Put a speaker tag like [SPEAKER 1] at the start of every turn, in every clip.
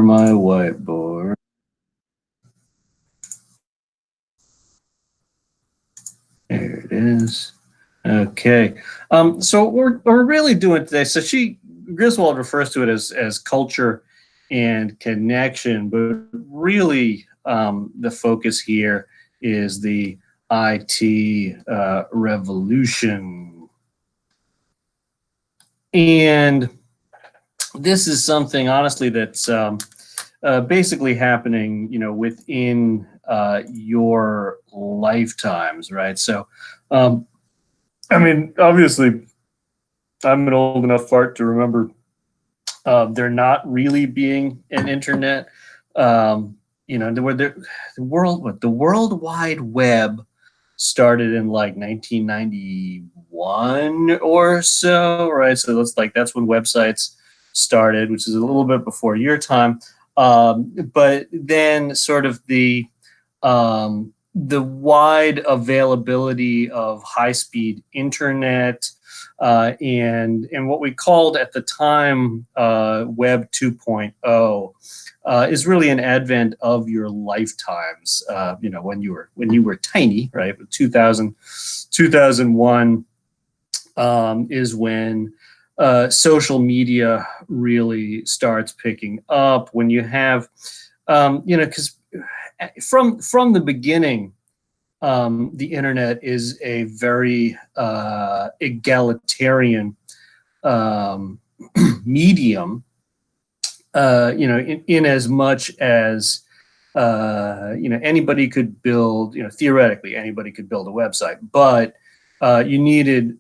[SPEAKER 1] share my whiteboard. There it is. Okay. So what we're really doing today, so Griswold refers to it as culture and connection, but really the focus here is the IT revolution. And this is something, honestly, that's basically happening, within your lifetimes, right? So, I mean, obviously, I'm an old enough fart to remember there not really being an internet. The World Wide Web started in like 1991 or so, right? So that's when websites started, which is a little bit before your time. But then sort of the wide availability of high-speed internet and what we called at the time Web 2.0 is really an advent of your lifetimes. When you were tiny, right? 2001 is when social media really starts picking up. When you have, because from the beginning, the internet is a very egalitarian medium. In as much as anybody could build, theoretically anybody could build a website, but you needed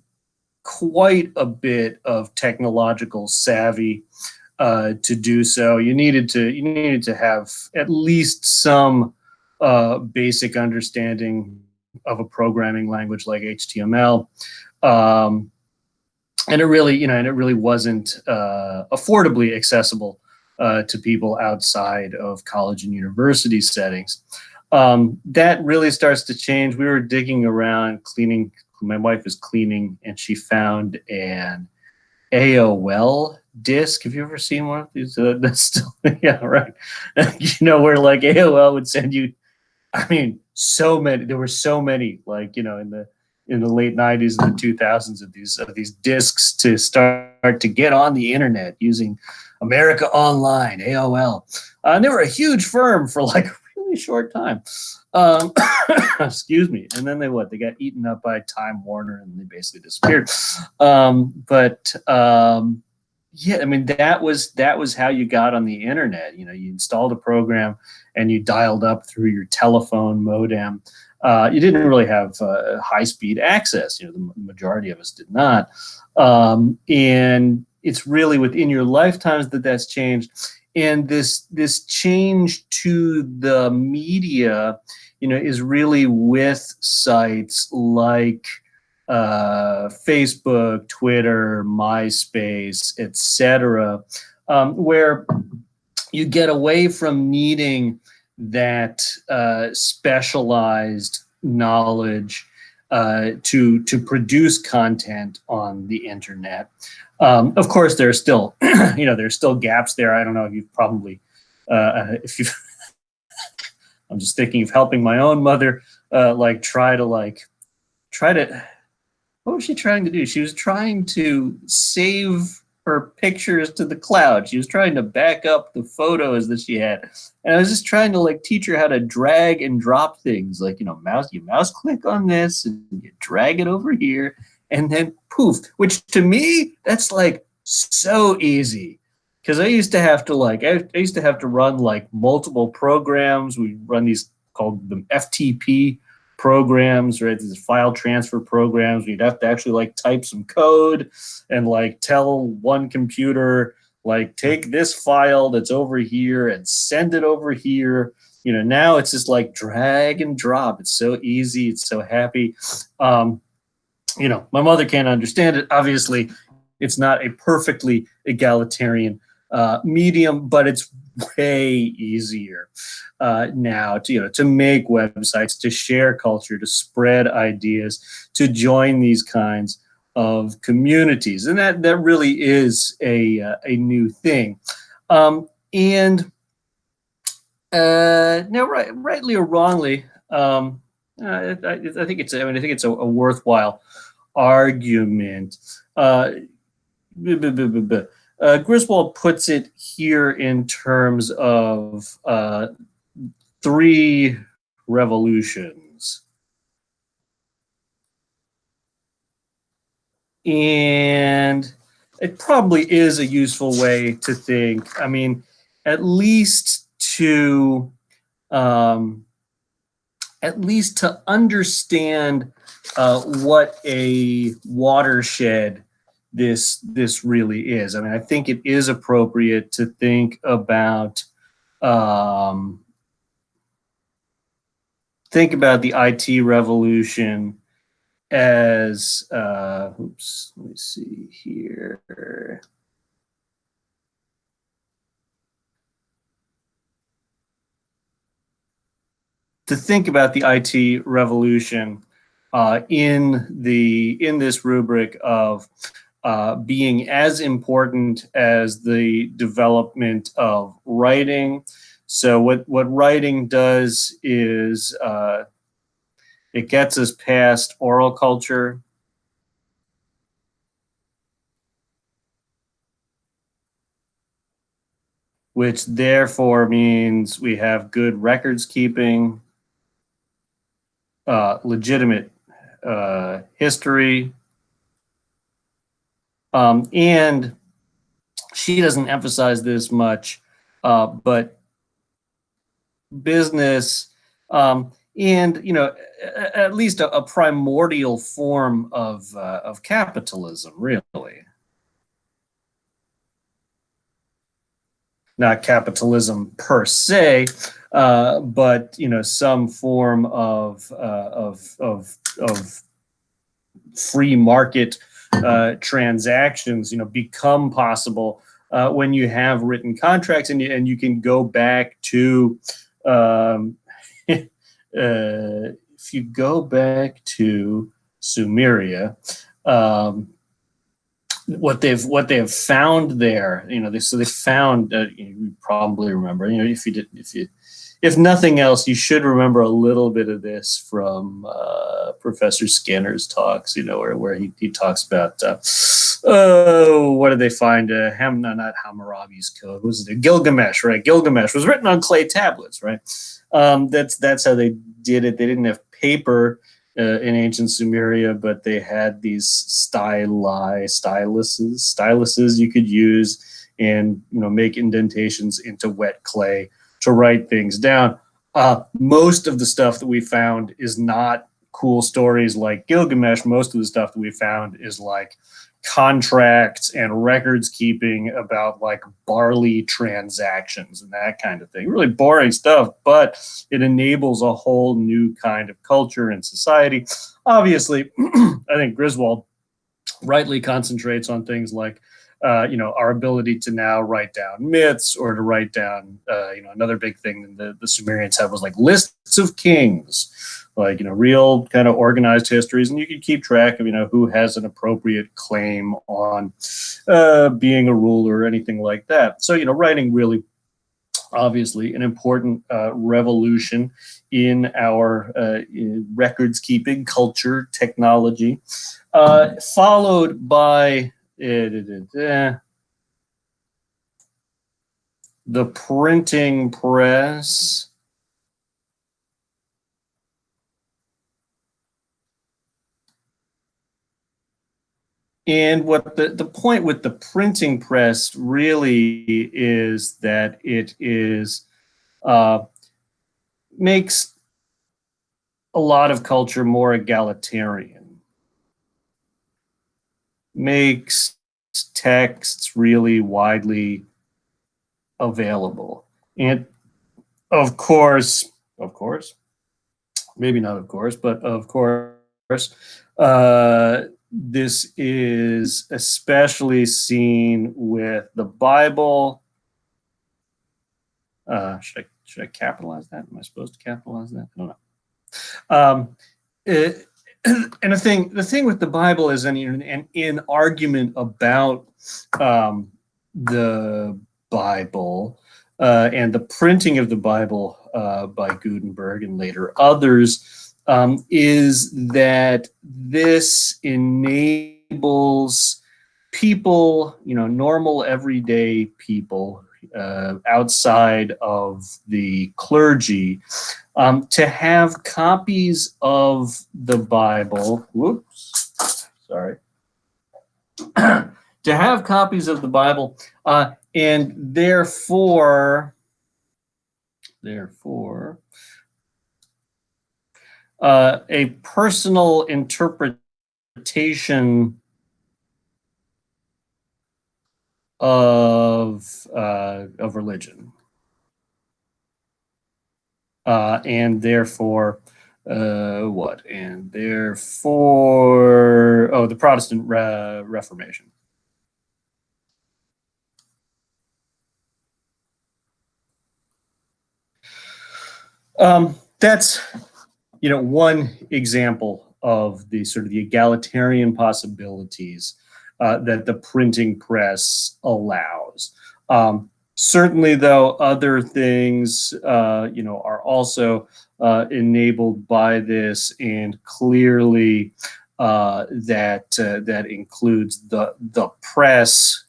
[SPEAKER 1] quite a bit of technological savvy to do so. You needed to have at least some basic understanding of a programming language like HTML, and it really wasn't affordably accessible to people outside of college and university settings. That really starts to change. We were digging around, cleaning. My wife is cleaning, and she found an AOL disc. Have you ever seen one of these? That's still, yeah, right. Where like AOL would send you, I mean, so many. There were so many, like in the late 90s and the 2000s of these discs to start to get on the internet using America Online, AOL. And they were a huge firm for like a really short time. Excuse me. And then they got eaten up by Time Warner, and they basically disappeared. Yeah, I mean, that was how you got on the internet. You installed a program and you dialed up through your telephone modem. You didn't really have high-speed access. The majority of us did not. And it's really within your lifetimes that's changed. And this change to the media, is really with sites like Facebook, Twitter, MySpace, etc., where you get away from needing that specialized knowledge to produce content on the internet. Of course, there's still there's still gaps there. I don't know if you've probably if you've I'm just thinking of helping my own mother try to what was she trying to do? She was trying to save her pictures to the cloud. She was trying to back up the photos that she had. And I was just trying to teach her how to drag and drop things. You mouse click on this and you drag it over here and then poof, which to me, that's so easy. Because I used to have to run multiple programs. We run these called the FTP programs, right? These file transfer programs. We'd have to actually type some code and tell one computer take this file that's over here and send it over here. Now it's just drag and drop. It's so easy. It's so happy. My mother can't understand it. Obviously, it's not a perfectly egalitarian medium, but it's way easier now to make websites, to share culture, to spread ideas, to join these kinds of communities, and that really is a new thing. And No, rightly or wrongly, I think it's. I mean, I think it's a worthwhile argument. Griswold puts it here in terms of three revolutions, and it probably is a useful way to think. I mean, at least to um, at least to understand what a watershed this really is. I mean, I think it is appropriate to um, think about the IT revolution as oops, let me see here. To think about the IT revolution in this rubric of being as important as the development of writing. So what writing does is it gets us past oral culture, which therefore means we have good records keeping, legitimate history, and she doesn't emphasize this much, but business, and at least a primordial form of capitalism, really. Not capitalism per se, but some form of free market transactions, become possible when you have written contracts, and you can go back to if you go back to Sumeria. What they have found there, they found, you probably remember, if nothing else, you should remember a little bit of this from Professor Skinner's talks, where he talks about what did they find? Not Hammurabi's code. Was it Gilgamesh? Right, Gilgamesh was written on clay tablets. Right, that's how they did it. They didn't have paper in ancient Sumeria, but they had these styluses you could use, and make indentations into wet clay to write things down. Most of the stuff that we found is not cool stories like Gilgamesh. Most of the stuff that we found is like contracts and records keeping about like barley transactions and that kind of thing. Really boring stuff, but it enables a whole new kind of culture and society. Obviously, I think Griswold rightly concentrates on things like our ability to now write down myths, or to write down, another big thing the Sumerians had was like lists of kings, like, real kind of organized histories, and you can keep track of, who has an appropriate claim on being a ruler or anything like that. So, writing really, obviously, an important revolution in our records keeping culture, technology, followed by the printing press. And what the point with the printing press really is that it is makes a lot of culture more egalitarian, makes texts really widely available. And of course, maybe not of course, but of course, this is especially seen with the Bible. Should I capitalize that? Am I supposed to capitalize that? I don't know. It, and the thing with the Bible is, an argument about the Bible, and the printing of the Bible by Gutenberg and later others is that this enables people, normal everyday people outside of the clergy to have copies of the Bible. Whoops, sorry. To have copies of the Bible, and therefore, a personal interpretation of religion, and therefore, what? And therefore, the Protestant Reformation. That's one example of the sort of the egalitarian possibilities that the printing press allows. Certainly, though, other things are also enabled by this, and clearly that includes the press,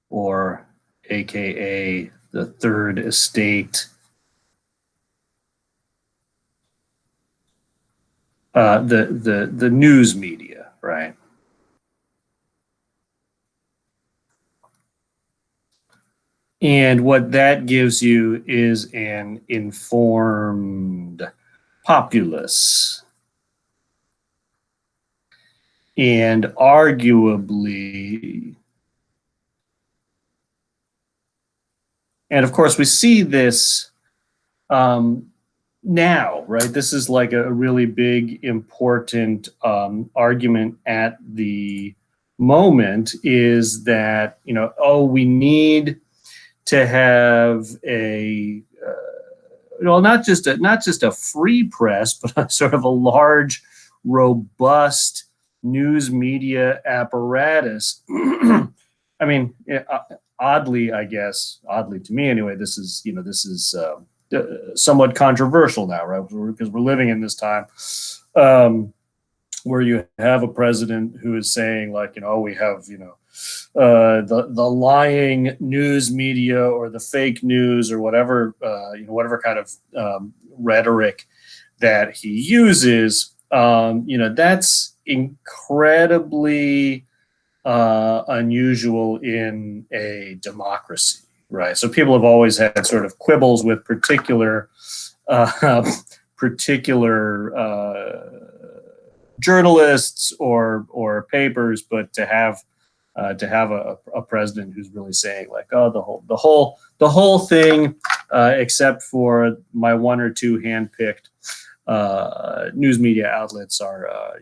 [SPEAKER 1] or AKA the Third Estate. The news media, right? And what that gives you is an informed populace. And arguably, and of course, we see this now, right? This is like a really big, important argument at the moment, is that, we need to have a not just a free press, but a sort of a large, robust news media apparatus. I mean, oddly to me anyway, this is somewhat controversial now, right? Because we're living in this time where you have a president who is saying, like, we have the lying news media, or the fake news, or whatever whatever kind of rhetoric that he uses. That's incredibly unusual in a democracy, right? So people have always had sort of quibbles with particular journalists or papers, but to have a president who's really saying, like, the whole thing, except for my one or two handpicked news media outlets are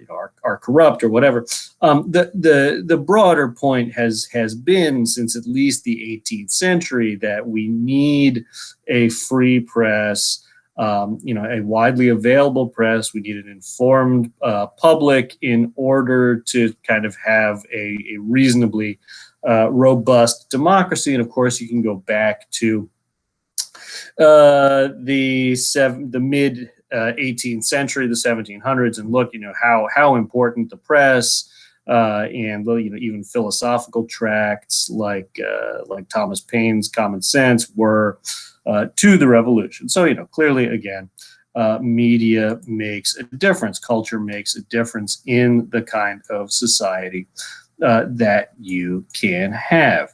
[SPEAKER 1] corrupt, or whatever. The broader point has been, since at least the 18th century, that we need a free press, a widely available press. We need an informed public in order to kind of have a reasonably robust democracy. And of course, you can go back to the mid 18th century, the 1700s, and look, how important the press and even philosophical tracts like Thomas Paine's Common Sense were to the revolution. So clearly, again, media makes a difference. Culture makes a difference in the kind of society that you can have.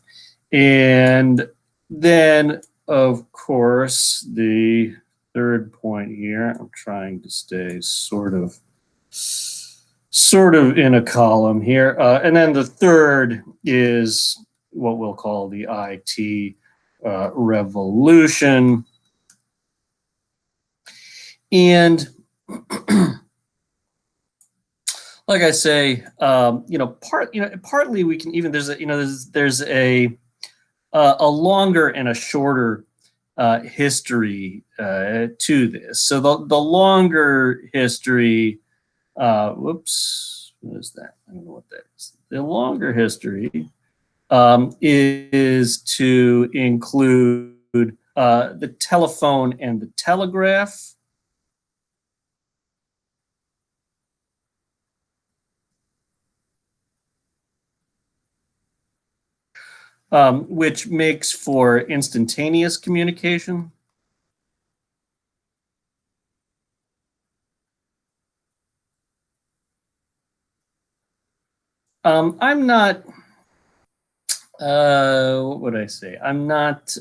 [SPEAKER 1] And then, of course, the third point here, I'm trying to stay sort of in a column here. And then the third is what we'll call the IT revolution. And like I say, partly we can even, there's a longer and a shorter history to this. So the longer history, whoops, what is that? I don't know what that is. The longer history is to include the telephone and the telegraph, which makes for instantaneous communication. I'm not, what would I say? I'm not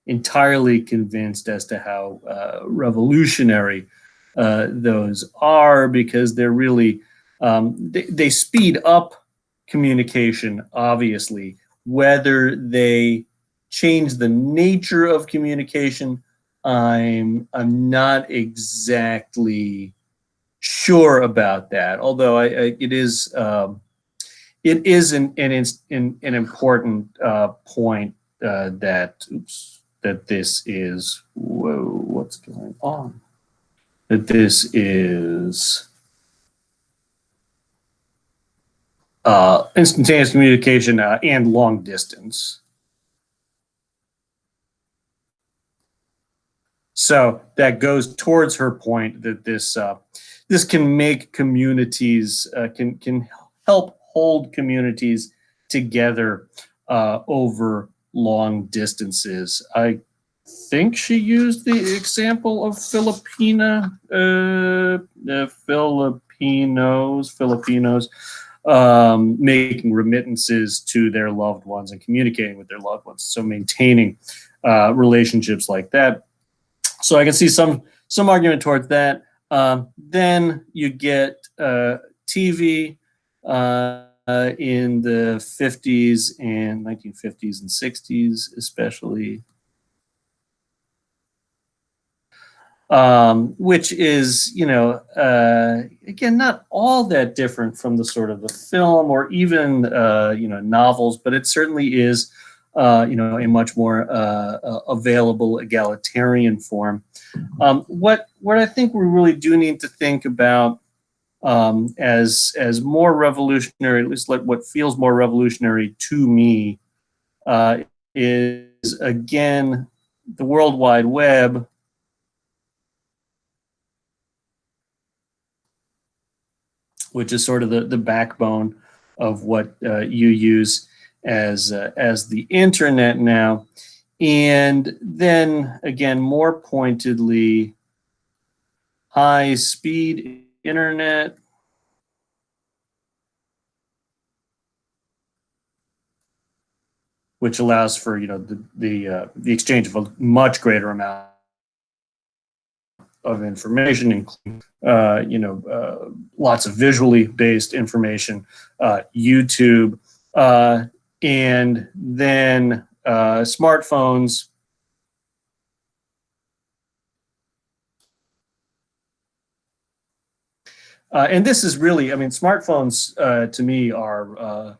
[SPEAKER 1] entirely convinced as to how revolutionary those are, because they're really, they speed up communication, obviously. Whether they change the nature of communication, I'm not exactly sure about that. Although it is an important point that that this is, whoa, what's going on? That this is instantaneous communication and long distance. So that goes towards her point that this can make communities, can help hold communities together over long distances. I think she used the example of Filipinos making remittances to their loved ones and communicating with their loved ones. So maintaining relationships like that. So I can see some argument towards that. Then you get TV in the 50s and 1950s and 60s, especially, which is, again, not all that different from the sort of the film or even, novels, but it certainly is, a much more available egalitarian form. What I think we really do need to think about as more revolutionary, at least like what feels more revolutionary to me, is again the World Wide Web, which is sort of the backbone of what you use as the internet now. And then again, more pointedly, high speed internet, which allows for the exchange of a much greater amount of information, including lots of visually based information, YouTube, and then smartphones. And this is really, I mean, smartphones to me are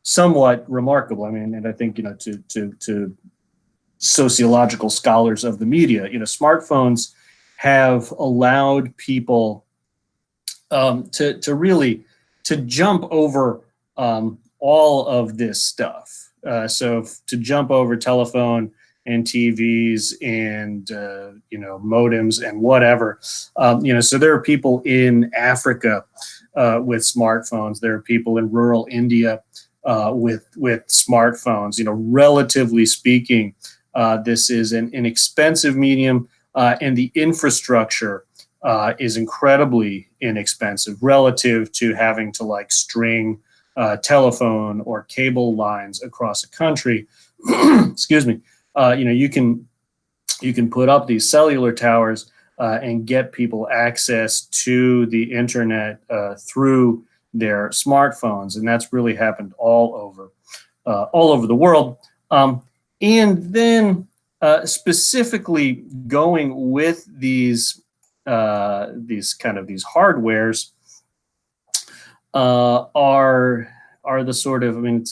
[SPEAKER 1] somewhat remarkable. I mean, and I think to sociological scholars of the media, smartphones have allowed people to really to jump over all of this stuff. So to jump over telephone and TVs and modems and whatever. So there are people in Africa with smartphones. There are people in rural India with smartphones. Relatively speaking, this is an inexpensive medium, and the infrastructure is incredibly inexpensive relative to having to string telephone or cable lines across a country. Excuse me. You can put up these cellular towers and get people access to the internet through their smartphones, and that's really happened all over the world. And then specifically going with these hardwares are the sort of, I mean,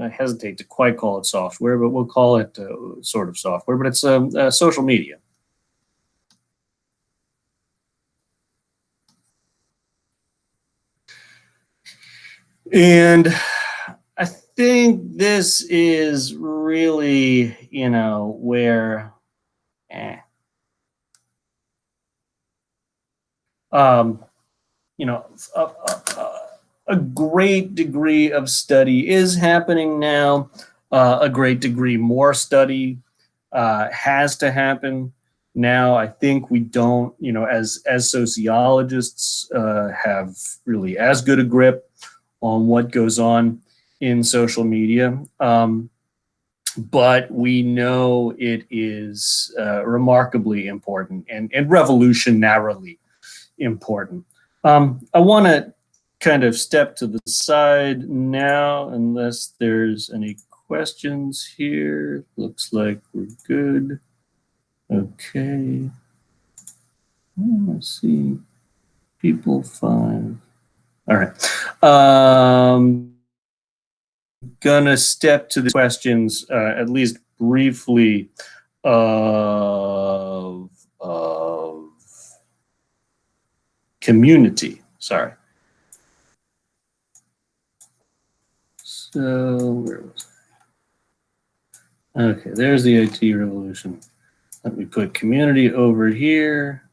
[SPEAKER 1] I hesitate to quite call it software, but we'll call it sort of software, but it's social media. And I think this is really, where, eh, um, you know, a great degree of study is happening now. A great degree more study has to happen now. I think we don't, as sociologists, have really as good a grip on what goes on in social media. But we know it is remarkably important and revolutionarily important. I want to kind of step to the side now, unless there's any questions here. Looks like we're good. Okay. Let's see. People 5. All right. Gonna step to the questions, at least briefly, of community. Sorry. So where was I? Okay, there's the IT revolution. Let me put community over here.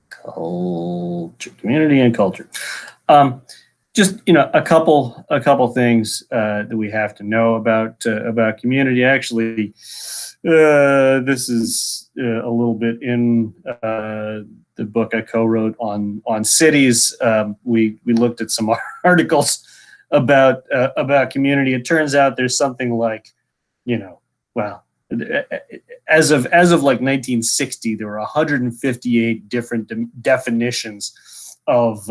[SPEAKER 1] Culture, community, and culture. Just a couple things that we have to know about community. Actually, this is a little bit in the book I co-wrote on cities. We looked at some articles about community. It turns out there's something like, well, as of like 1960, there were 158 different definitions of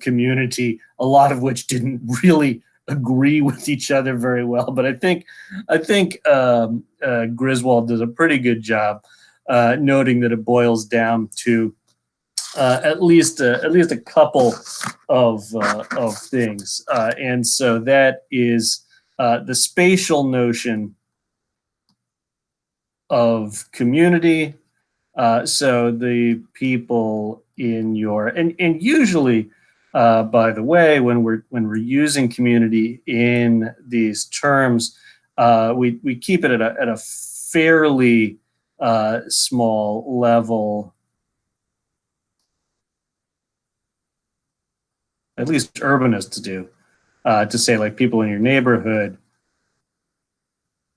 [SPEAKER 1] community, a lot of which didn't really agree with each other very well. But I think Griswold does a pretty good job noting that it boils down to at least a couple of things, and so that is the spatial notion of community. So the people in your and usually, by the way, when we're using community in these terms, we keep it at a fairly small level. At least urbanists do, to say like people in your neighborhood.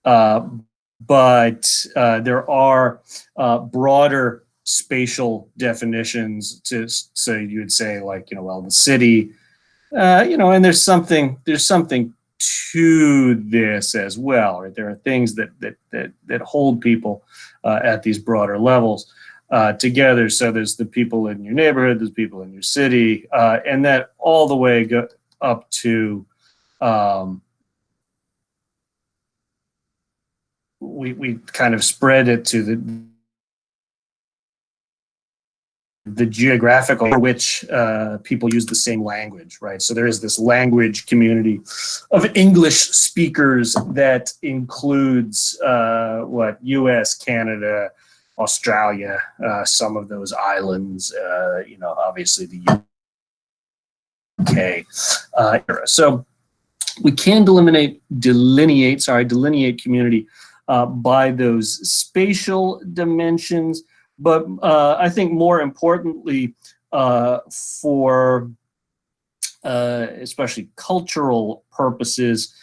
[SPEAKER 1] Uh, but there are broader spatial definitions so you would say like, well, the city, and there's something to this as well, right? There are things that hold people at these broader levels together. So there's the people in your neighborhood, there's people in your city, and that all the way go up to we kind of spread it to the geographical for which people use the same language, right? So there is this language community of English speakers that includes U.S., Canada, Australia, some of those islands, obviously the UK. So we can delineate community by those spatial dimensions. But I think more importantly, for especially cultural purposes,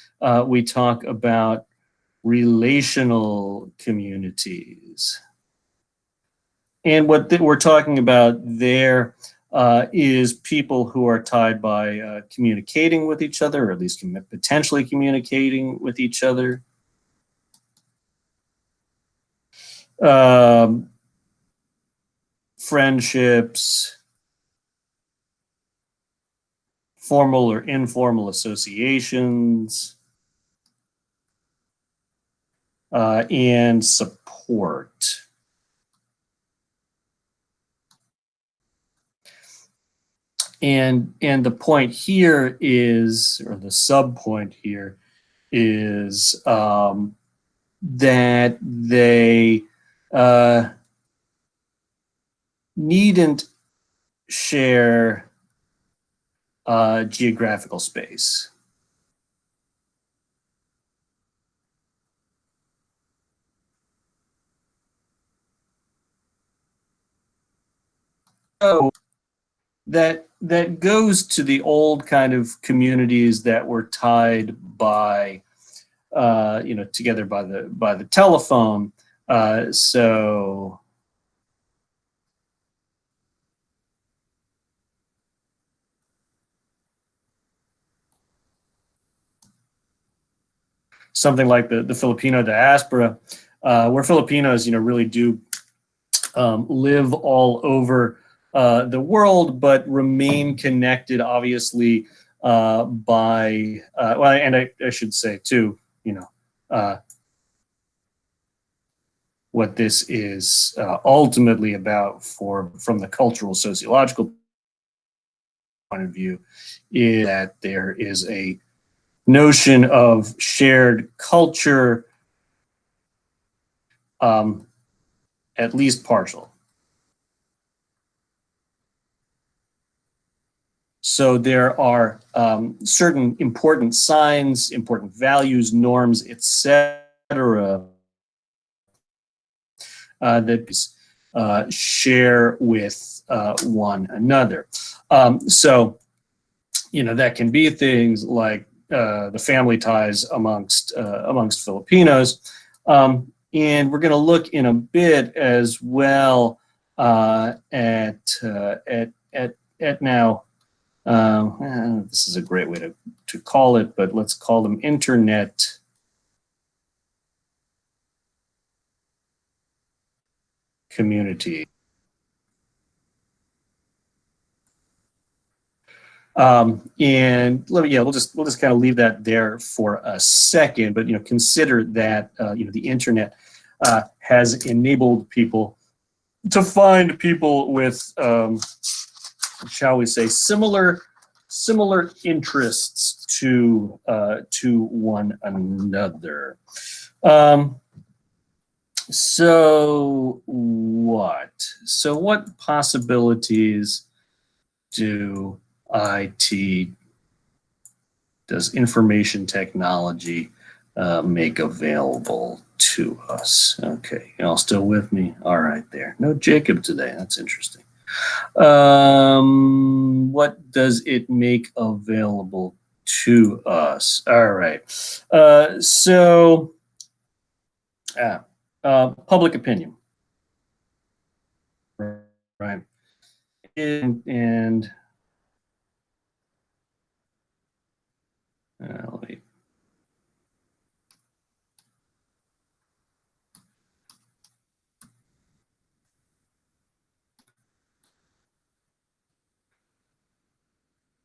[SPEAKER 1] we talk about relational communities. And what we're talking about there is people who are tied by communicating with each other, or at least potentially communicating with each other. Friendships, formal or informal associations, and support. And the point here is, or the sub point here is that they needn't share geographical space. So that goes to the old kind of communities that were tied by together by the telephone. So something like the Filipino diaspora, where Filipinos, really do live all over the world, but remain connected, obviously, by well, and I should say too, what this is ultimately about from the cultural sociological point of view is that there is a notion of shared culture, at least partial. So there are certain important signs, important values, norms, etc., that share with one another. So, that can be things like the family ties amongst Filipinos, and we're going to look in a bit as well at now. This is a great way to call it, but let's call them internet community. And we'll just kind of leave that there for a second. But consider that the internet has enabled people to find people with, shall we say, similar interests to one another. So what? So what possibilities does information technology make available to us? Okay, y'all still with me? All right, there. No Jacob today. That's interesting. What does it make available to us? All right. Public opinion. Right. And let me.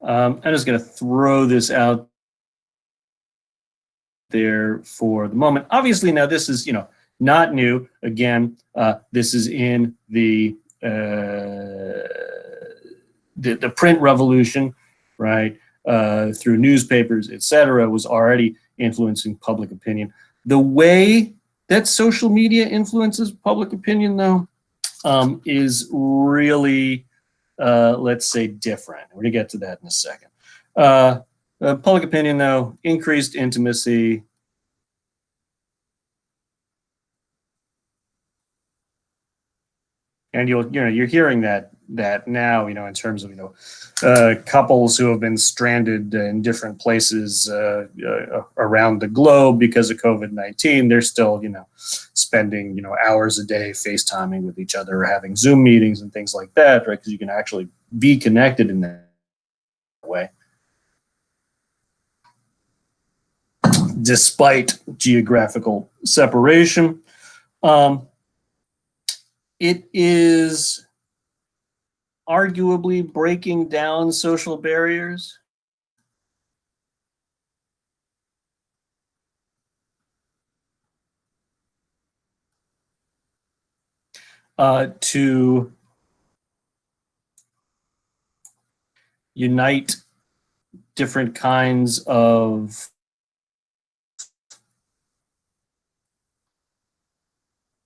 [SPEAKER 1] I'm just going to throw this out there for the moment. Obviously, now this is not new. Again, this is in the print revolution, right? Through newspapers, etc., was already influencing public opinion. The way that social media influences public opinion, though, is really, let's say, different. We're going to get to that in a second. Public opinion, though, increased intimacy. And you're hearing that now, in terms of couples who have been stranded in different places around the globe because of COVID-19. They're still spending hours a day FaceTiming with each other, or having Zoom meetings and things like that, right? Because you can actually be connected in that way, despite geographical separation. It is arguably breaking down social barriers. To unite different kinds of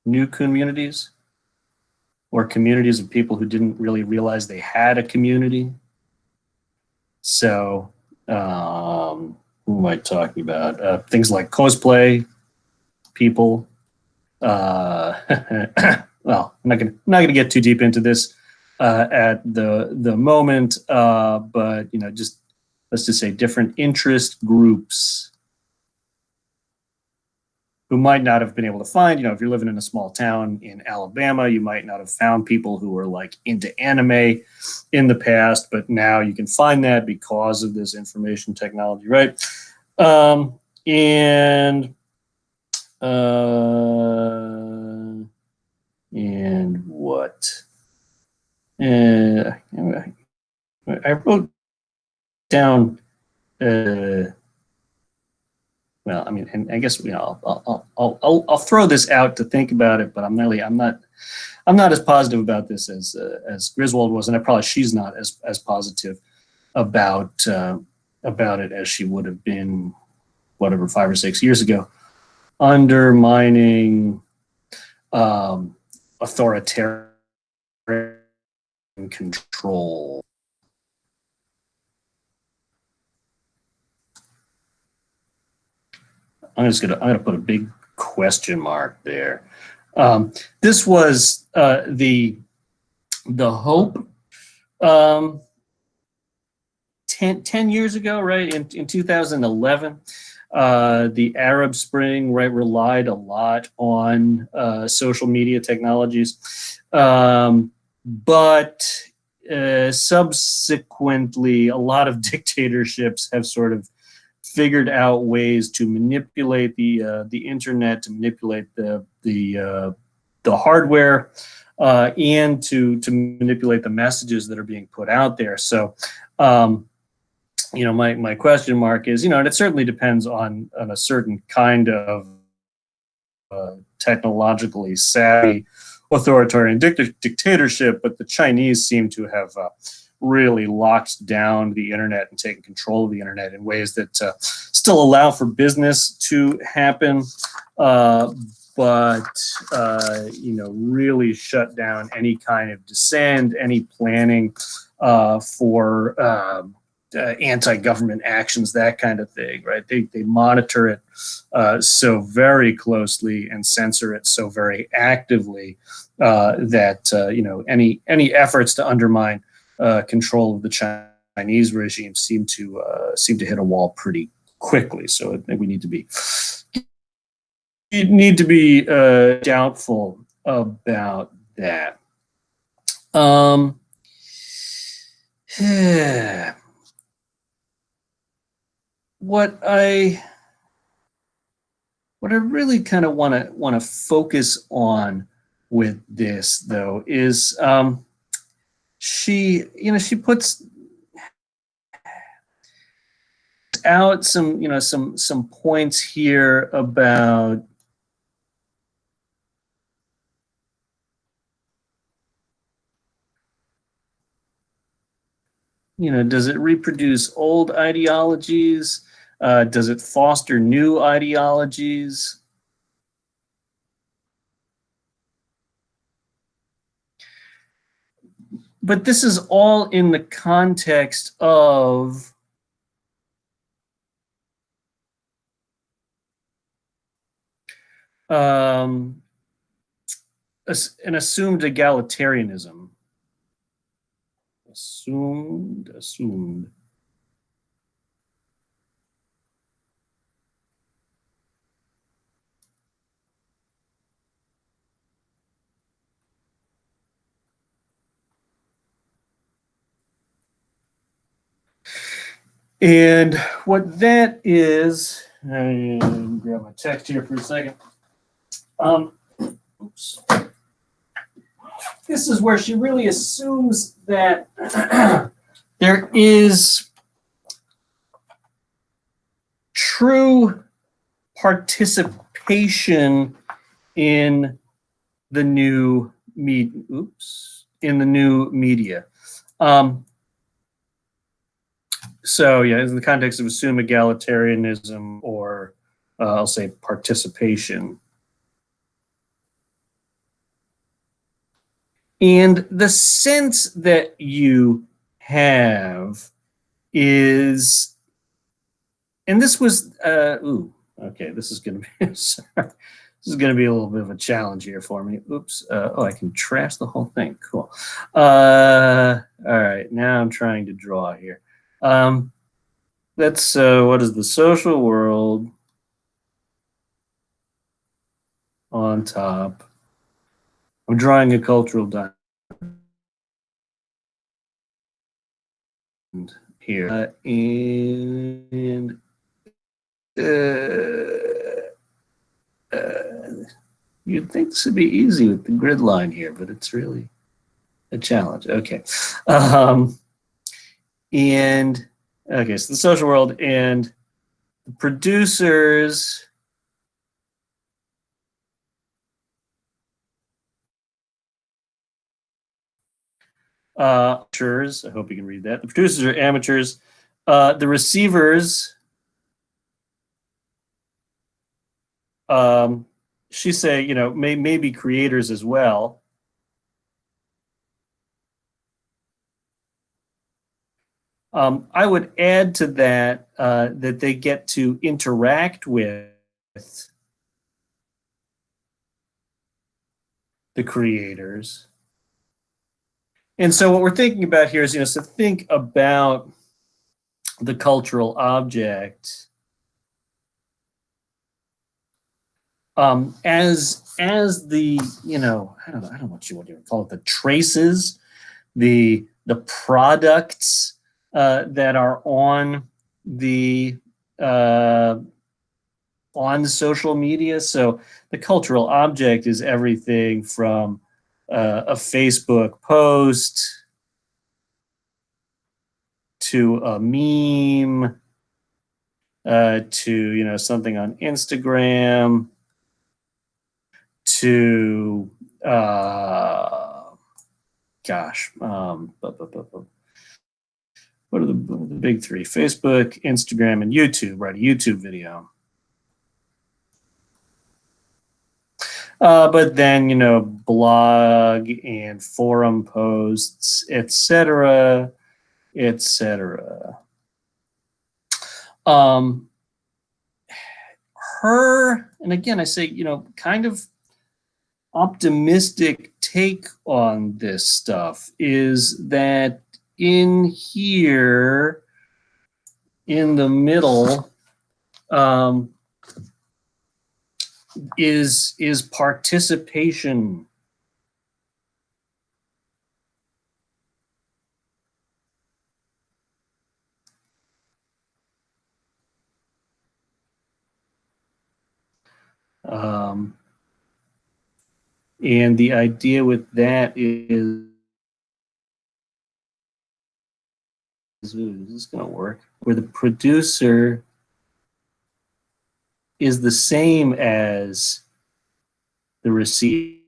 [SPEAKER 1] new communities or communities of people who didn't really realize they had a community. So, who am I talking about? Things like cosplay people. Well, I'm not gonna get too deep into this at the moment, but just let's just say different interest groups who might not have been able to find. If you're living in a small town in Alabama, you might not have found people who were like into anime in the past, but now you can find that because of this information technology, right? And what? I wrote down. Well, I mean, and I guess I'll throw this out to think about it, but I'm not as positive about this as Griswold was, and she's not as positive about it as she would have been, whatever, 5 or 6 years ago, undermining authoritarian control. I'm gonna put a big question mark there. This was the hope 10 years ago, right? In 2011, the Arab Spring, right, relied a lot on social media technologies, but subsequently, a lot of dictatorships have sort of figured out ways to manipulate the internet, to manipulate the hardware, and to manipulate the messages that are being put out there. So, my question mark is, and it certainly depends on a certain kind of technologically savvy authoritarian dictatorship, but the Chinese seem to have really locked down the internet and taken control of the internet in ways that still allow for business to happen, but really shut down any kind of dissent, any planning for anti-government actions, that kind of thing, right? They monitor it so very closely and censor it so very actively that any efforts to undermine control of the Chinese regime seem to hit a wall pretty quickly. So I think we need to be doubtful about that. What I really kind of want to focus on with this, though, is she puts out some points here about does it reproduce old ideologies? Does it foster new ideologies? But this is all in the context of an assumed egalitarianism. Assumed. And what that is, I grab my text here for a second. Oops. This is where she really assumes that there is true participation in the new media. So yeah, in the context of assumed egalitarianism, or I'll say participation. And the sense that you have is, and this was, okay, this is going to be, sorry, this is going to be a little bit of a challenge here for me. Oops. Oh, I can trash the whole thing. Cool. All right, now I'm trying to draw here. That's what is the social world on top? I'm drawing a cultural diamond here, and you'd think this would be easy with the grid line here, but it's really a challenge. Okay, and okay, so the social world and the producers. Amateurs. I hope you can read that. The producers are amateurs. The receivers, she say, you know, may be creators as well. I would add to that that they get to interact with the creators. And so what we're thinking about here is, you know, so think about the cultural object as the, you know, I don't know what you want to call it, the traces, the products that are uh, on social media. So the cultural object is everything from a Facebook post to a meme to, you know, something on Instagram to gosh, what are the big three? Facebook, Instagram, and YouTube, right? A YouTube video. But then, you know, blog and forum posts, etc., etc. Her, and again, I say, you know, kind of optimistic take on this stuff is that in here, in the middle, is participation. And the idea with that is this going to work? Where the producer is the same as the receiver,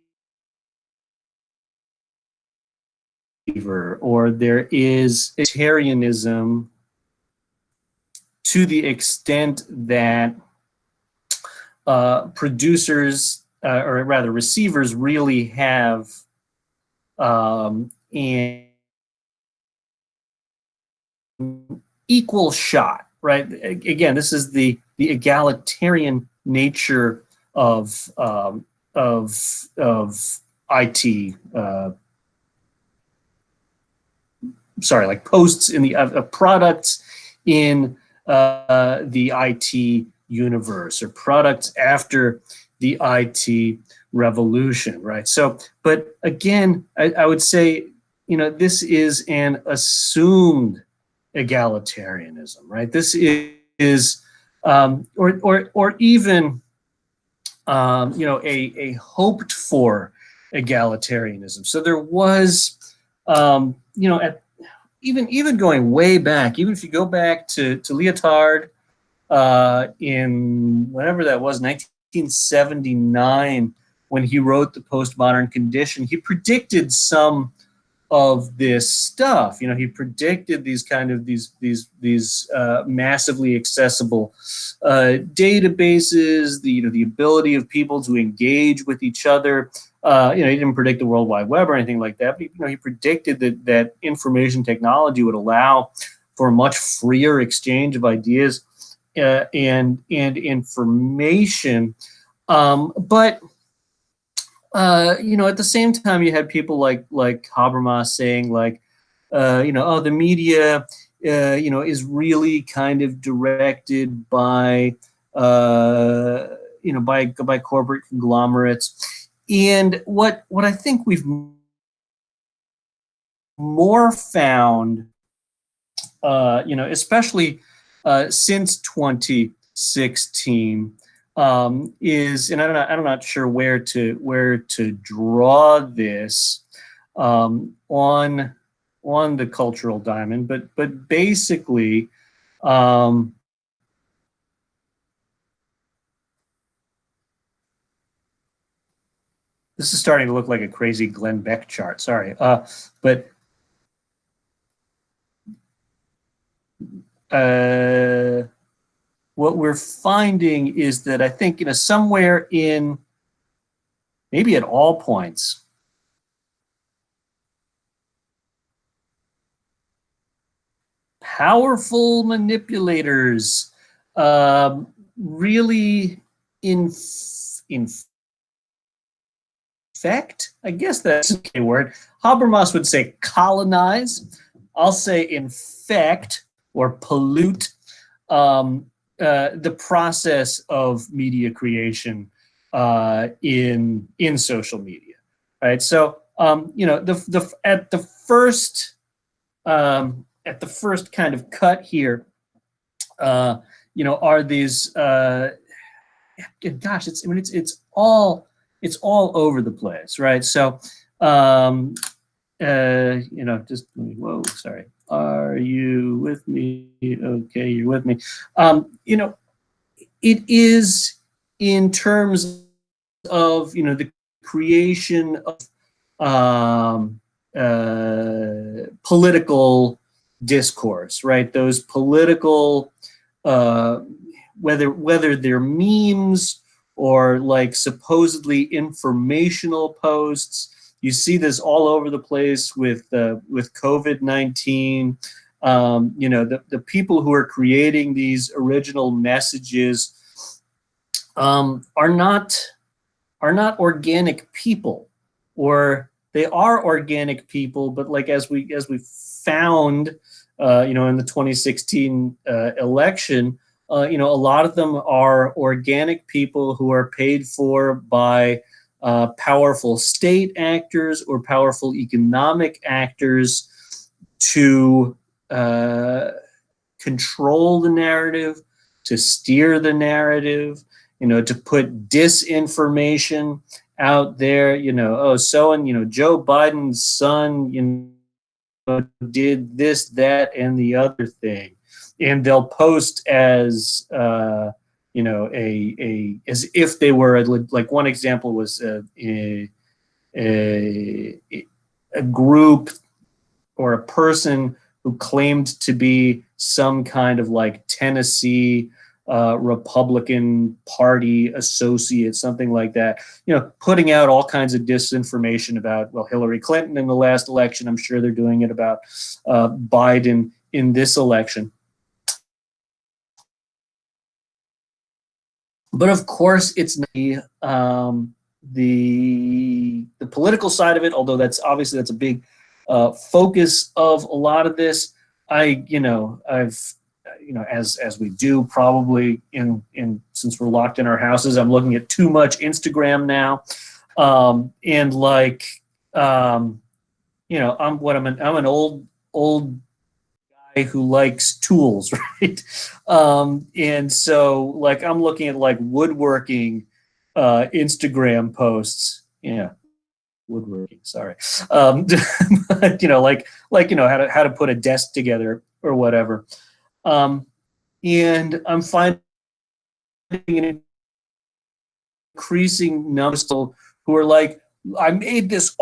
[SPEAKER 1] or there is vegetarianism to the extent that producers, or rather receivers, really have an equal shot, right? Again, this is the egalitarian nature of IT. Sorry, like posts in the products in the IT universe, or products after the IT revolution, right? So, but again, I would say, you know, this is an assumed egalitarianism, right? This is or even you know, a hoped for egalitarianism. So there was, you know, even going way back, even if you go back to Lyotard in whatever that was, 1979, when he wrote The Postmodern Condition, he predicted some of this stuff. You know, he predicted these kind of these massively accessible databases, the ability of people to engage with each other. You know, he didn't predict the World Wide Web or anything like that, but you know, he predicted that information technology would allow for a much freer exchange of ideas and information. But you know, at the same time, you had people like Habermas saying like, you know, oh, the media, you know, is really kind of directed by, you know, by corporate conglomerates. And what I think we've more found, you know, especially since 2016, is, and I'm not sure where to draw this on the cultural diamond, but basically, um, this is starting to look like a crazy Glenn Beck chart. Sorry, but uh, what we're finding is that I think, you know, somewhere in, maybe at all points, powerful manipulators really in infect, I guess that's a key word. Habermas would say colonize. I'll say infect or pollute the process of media creation in social media, right? So you know, the at the first kind of cut here, you know, are these gosh, it's, I mean, it's all over the place, right? So you know, just, whoa, sorry, are you with me? Okay, you're with me. You know, it is, in terms of, you know, the creation of political discourse, right? Those political, uh, whether they're memes or like supposedly informational posts. You see this all over the place with COVID-19. You know, the people who are creating these original messages are not organic people, or they are organic people, but like as we found, you know, in the 2016 election, you know, a lot of them are organic people who are paid for by powerful state actors or powerful economic actors to control the narrative, to steer the narrative, you know, to put disinformation out there, you know, oh, so, and, you know, Joe Biden's son, you know, did this, that, and the other thing. And they'll post as, you know, as if they were, like one example was a, a group or a person who claimed to be some kind of like Tennessee Republican Party associate, something like that, you know, putting out all kinds of disinformation about, well, Hillary Clinton in the last election. I'm sure they're doing it about Biden in this election. But of course, it's the political side of it, although that's obviously that's a big focus of a lot of this. You know, I've, you know, as we do probably in since we're locked in our houses, I'm looking at too much Instagram now, and like, you know, I'm an old guy who likes tools, right? And so like I'm looking at like woodworking Instagram posts. Yeah, woodworking. Sorry, but, you know, like you know, how to put a desk together or whatever. Um, and I'm finding an increasing number of people who are like, I made this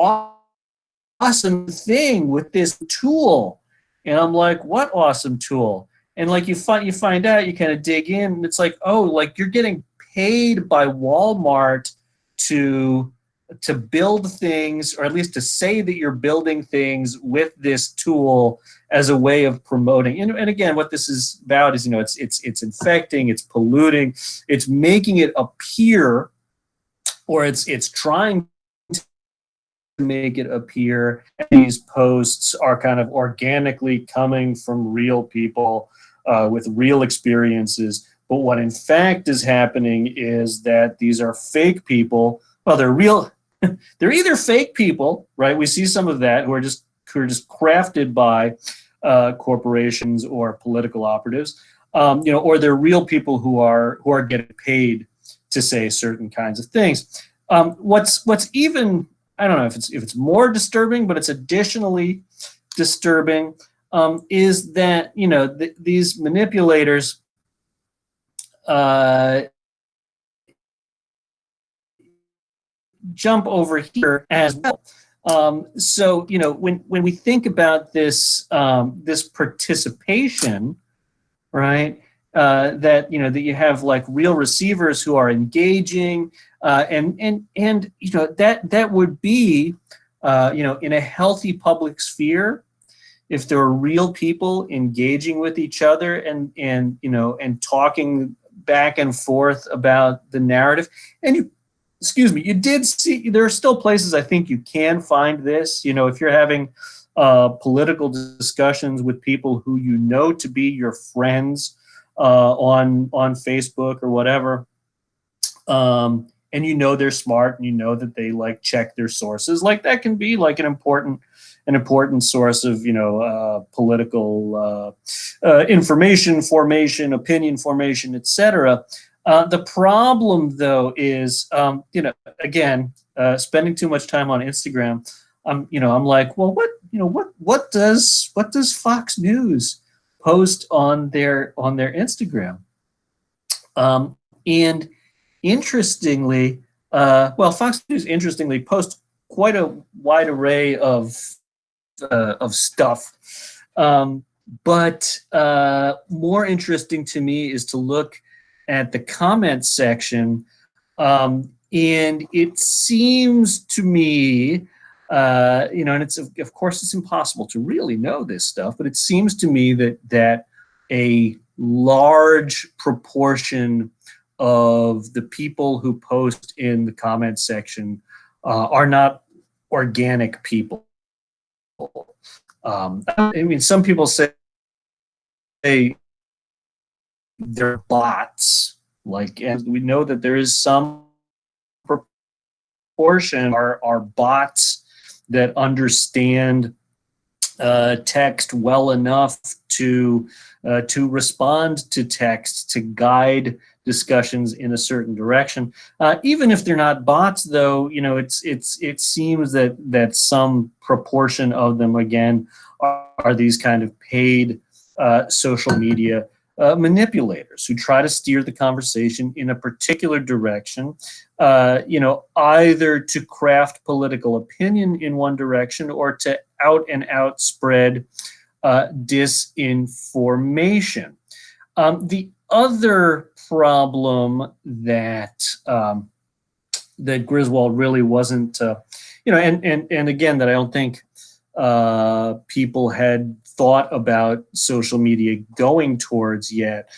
[SPEAKER 1] awesome thing with this tool. And I'm like, what awesome tool? And like you find out, you kind of dig in, and it's like, oh, like you're getting paid by Walmart to build things, or at least to say that you're building things with this tool as a way of promoting. And again, what this is about is, it's infecting, it's polluting, it's making it appear, or it's trying to make it appear these posts are kind of organically coming from real people with real experiences. But what in fact is happening is that these are fake people. Well, they're real. They're either fake people, right? We see some of that, who are just crafted by corporations or political operatives, or they're real people who are getting paid to say certain kinds of things. What's even, I don't know if it's more disturbing, but it's additionally disturbing, is that these manipulators jump over here as well. So when we think about this this participation, right? That you have like real receivers who are engaging, and that would be in a healthy public sphere, if there are real people engaging with each other and talking back and forth about the narrative. And you did see, there are still places I think you can find this. If you're having political discussions with people who you know to be your friends on Facebook or whatever, and they're smart, and that they like check their sources, like that can be like an important source of political information formation, opinion formation, etc. The problem, though, is again, spending too much time on Instagram. I'm like, well, what does Fox News post on their Instagram? And interestingly, Fox News interestingly posts quite a wide array of stuff. But more interesting to me is to look at the comments section, and it seems to me, and it's of course it's impossible to really know this stuff, but it seems to me that a large proportion of the people who post in the comments section are not organic people. Some people say they're bots, and we know that there is some proportion are bots that understand text well enough to respond to text, to guide discussions in a certain direction. Even if they're not bots, though, it seems that some proportion of them, again, are these kind of paid social media manipulators who try to steer the conversation in a particular direction, either to craft political opinion in one direction or to out and out spread disinformation. The other problem that that Griswold really wasn't, and again, that I don't think people had thought about social media going towards yet,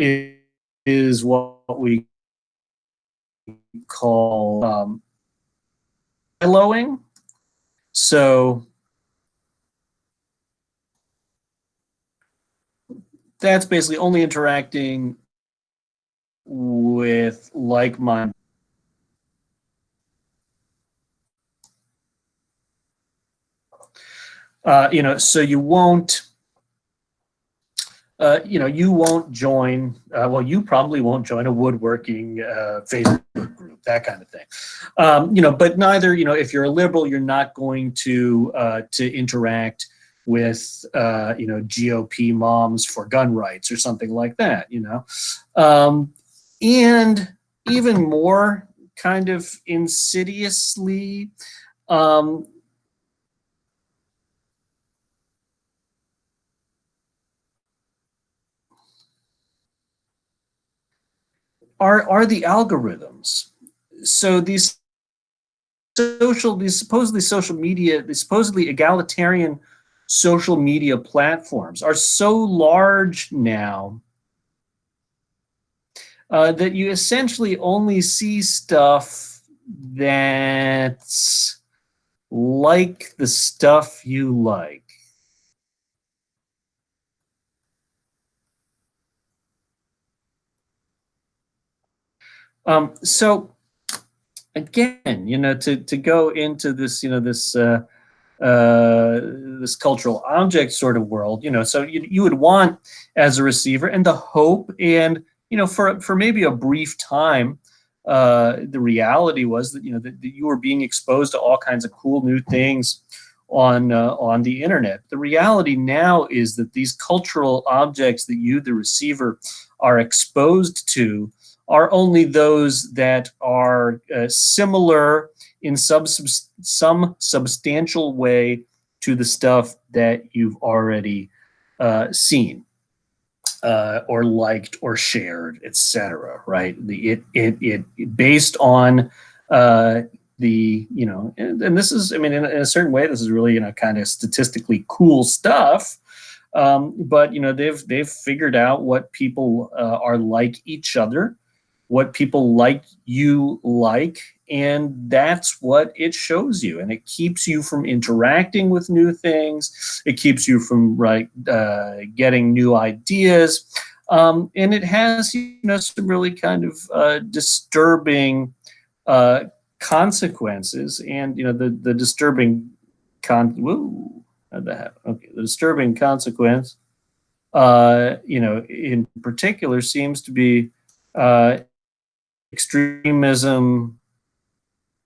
[SPEAKER 1] is what we call siloing. So that's basically only interacting with like-minded. So you won't, you won't join, you probably won't join a woodworking Facebook group, that kind of thing. But neither, if you're a liberal, you're not going to interact with, GOP moms for gun rights or something like that, and even more kind of insidiously, are the algorithms. So these supposedly social media, these supposedly egalitarian social media platforms are so large now that you essentially only see stuff that's like the stuff you like. So again, to go into this, uh, this cultural object sort of world, so you would want as a receiver and the hope and, for maybe a brief time, the reality was that, that you were being exposed to all kinds of cool new things on the internet. The reality now is that these cultural objects that you, the receiver, are exposed to are only those that are similar in some substantial way to the stuff that you've already seen or liked or shared, etc. Right? It based on and this is, I mean, in a certain way, this is really, kind of statistically cool stuff. But they've figured out what people are like each other, what people like you like, and that's what it shows you, and it keeps you from interacting with new things. It keeps you from getting new ideas, and it has some really kind of disturbing uh, consequences, and the disturbing how'd that happen? Okay, the disturbing consequence, in particular, seems to be uh, extremism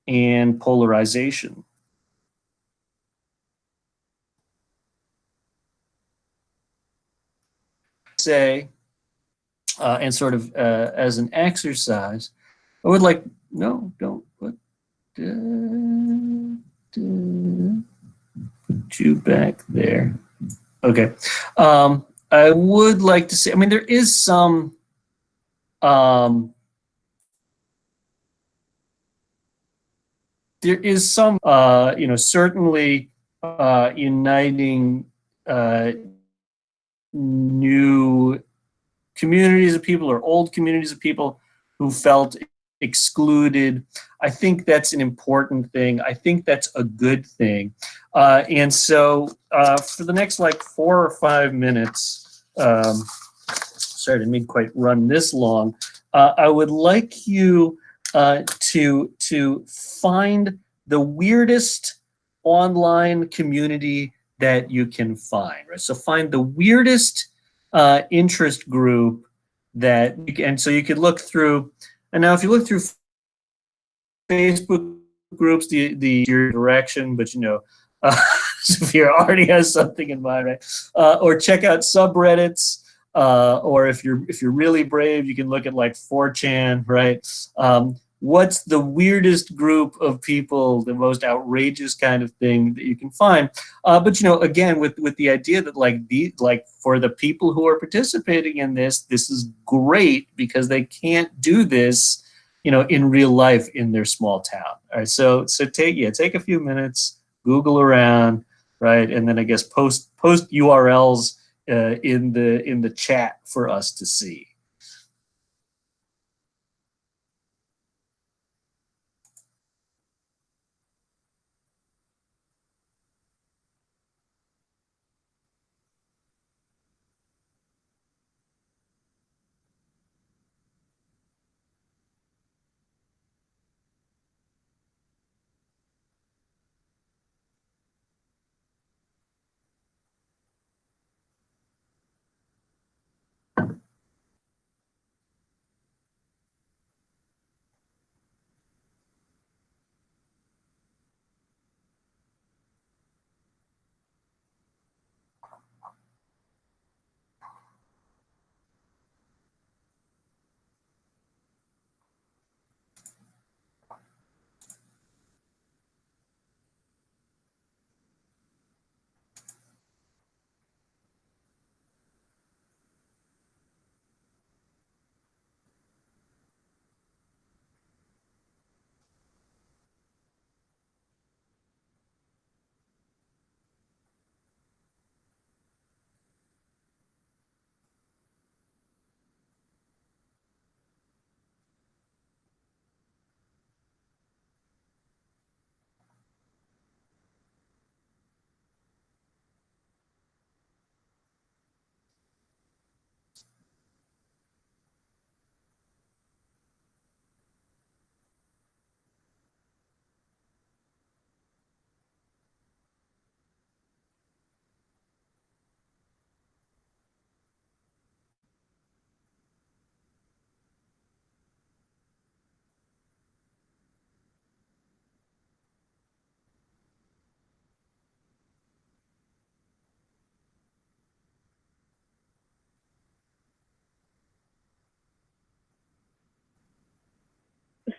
[SPEAKER 1] and polarization. Say, and sort of as an exercise, I would like, no, don't put you back there. Okay. I would like to say, I mean, um, there is some, certainly uniting new communities of people or old communities of people who felt excluded. I think that's an important thing. I think that's a good thing. And so for the next like 4 or 5 minutes, sorry, I didn't mean quite run this long. I would like you to find the weirdest online community that you can find. Right, so find the weirdest interest group that you can, and so you could look through. And now, if you look through Facebook groups, the your direction, but Sophia already has something in mind, right? Or check out subreddits, or if you're really brave, you can look at like 4chan, right? What's the weirdest group of people, the most outrageous kind of thing that you can find? But again, with the idea that like for the people who are participating in this is great because they can't do this, in real life in their small town. All right, so take a few minutes, Google around, right, and then I guess post URLs in the chat for us to see.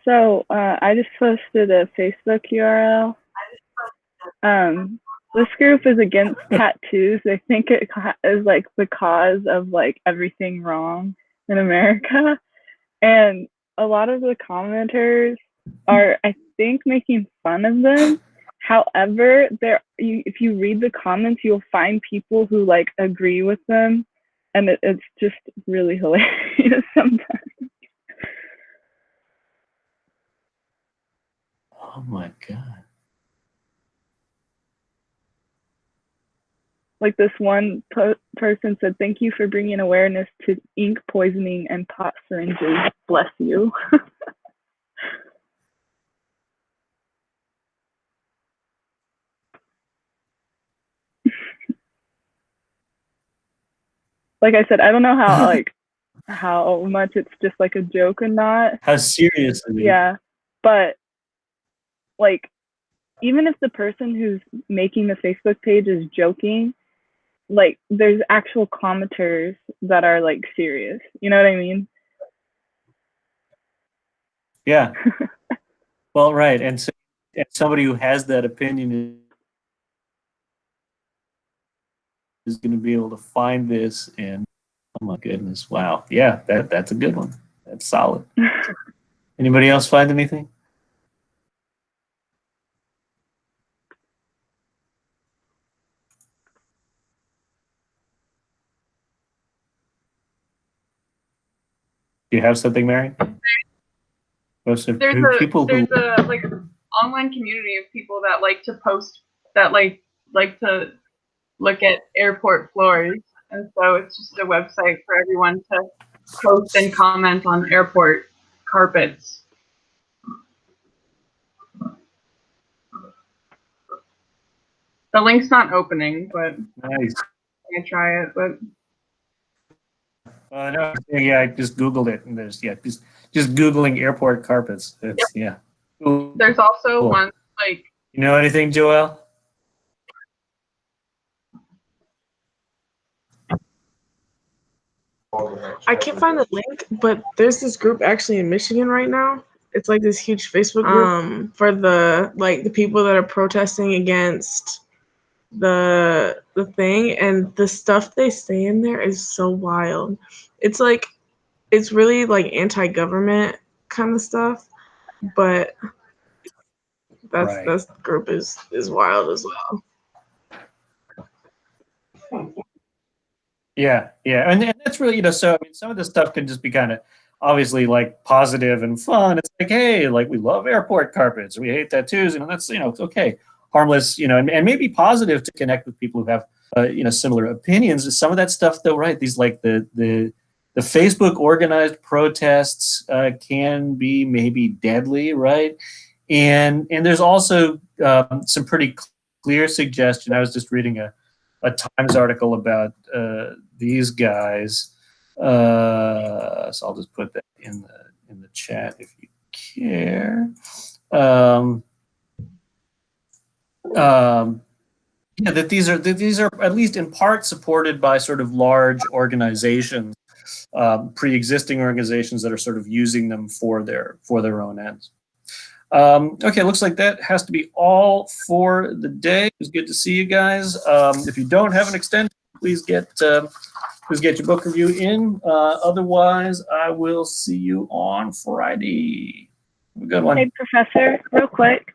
[SPEAKER 2] So I just posted a Facebook URL. This group is against tattoos. They think it is like the cause of like everything wrong in America. And a lot of the commenters are, I think, making fun of them. However, if you read the comments, you'll find people who like agree with them, and it's just really hilarious sometimes.
[SPEAKER 1] Oh my God.
[SPEAKER 2] Like this one person said, "Thank you for bringing awareness to ink poisoning and pot syringes. Bless you." Like I said, I don't know how much it's just like a joke or not.
[SPEAKER 1] How serious it is.
[SPEAKER 2] Yeah, but like even if the person who's making the Facebook page is joking, like there's actual commenters that are like serious. You know what I mean?
[SPEAKER 1] Yeah. Well, right. And so somebody who has that opinion is going to be able to find this and, oh my goodness, wow. Yeah, that's a good one. That's solid. Anybody else find anything? Do you have something, Mary? Most of people
[SPEAKER 3] there's a like online community of people that like to post, that like to look at airport floors, and so it's just a website for everyone to post and comment on airport carpets. The link's not opening, but
[SPEAKER 1] nice.
[SPEAKER 3] I can try it. But
[SPEAKER 1] no, yeah, I just Googled it, and there's just Googling airport carpets. It's
[SPEAKER 3] yep.
[SPEAKER 1] Yeah. Ooh,
[SPEAKER 3] there's also
[SPEAKER 1] cool.
[SPEAKER 3] one like.
[SPEAKER 1] You know anything, Joelle?
[SPEAKER 4] I can't find the link, but there's this group actually in Michigan right now. It's like this huge Facebook group for the people that are protesting against the thing, and the stuff they say in there is so wild. It's like it's really like anti-government kind of stuff, but that's group is wild as well.
[SPEAKER 1] Yeah, and that's really, so I mean, some of this stuff can just be kind of obviously like positive and fun. It's like, hey, like we love airport carpets, we hate tattoos, that's it's okay, harmless, and maybe positive to connect with people who have similar opinions. Some of that stuff, though, right? These like the Facebook organized protests can be maybe deadly, right? And there's also some pretty clear suggestion. I was just reading a Times article about these guys. So I'll just put that in the chat if you care. Yeah, that these are at least in part supported by sort of large organizations, pre-existing organizations that are sort of using them for their own ends. Okay, looks like that has to be all for the day. It was good to see you guys. If you don't have an extension, please get your book review in. Otherwise, I will see you on Friday. Have a good one.
[SPEAKER 2] Hey, Professor, real quick.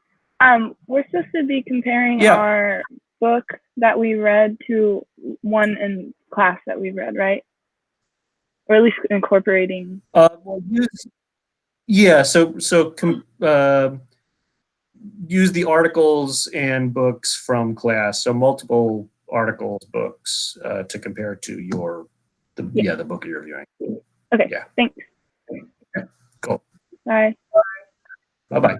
[SPEAKER 2] We're supposed to be comparing our book that we read to one in class that we read, right? Or at least incorporating.
[SPEAKER 1] Use the articles and books from class. So multiple articles, books to compare to the book you're reviewing.
[SPEAKER 2] Okay. Yeah. Thanks.
[SPEAKER 1] Okay. Cool.
[SPEAKER 2] Bye.
[SPEAKER 1] Bye-bye.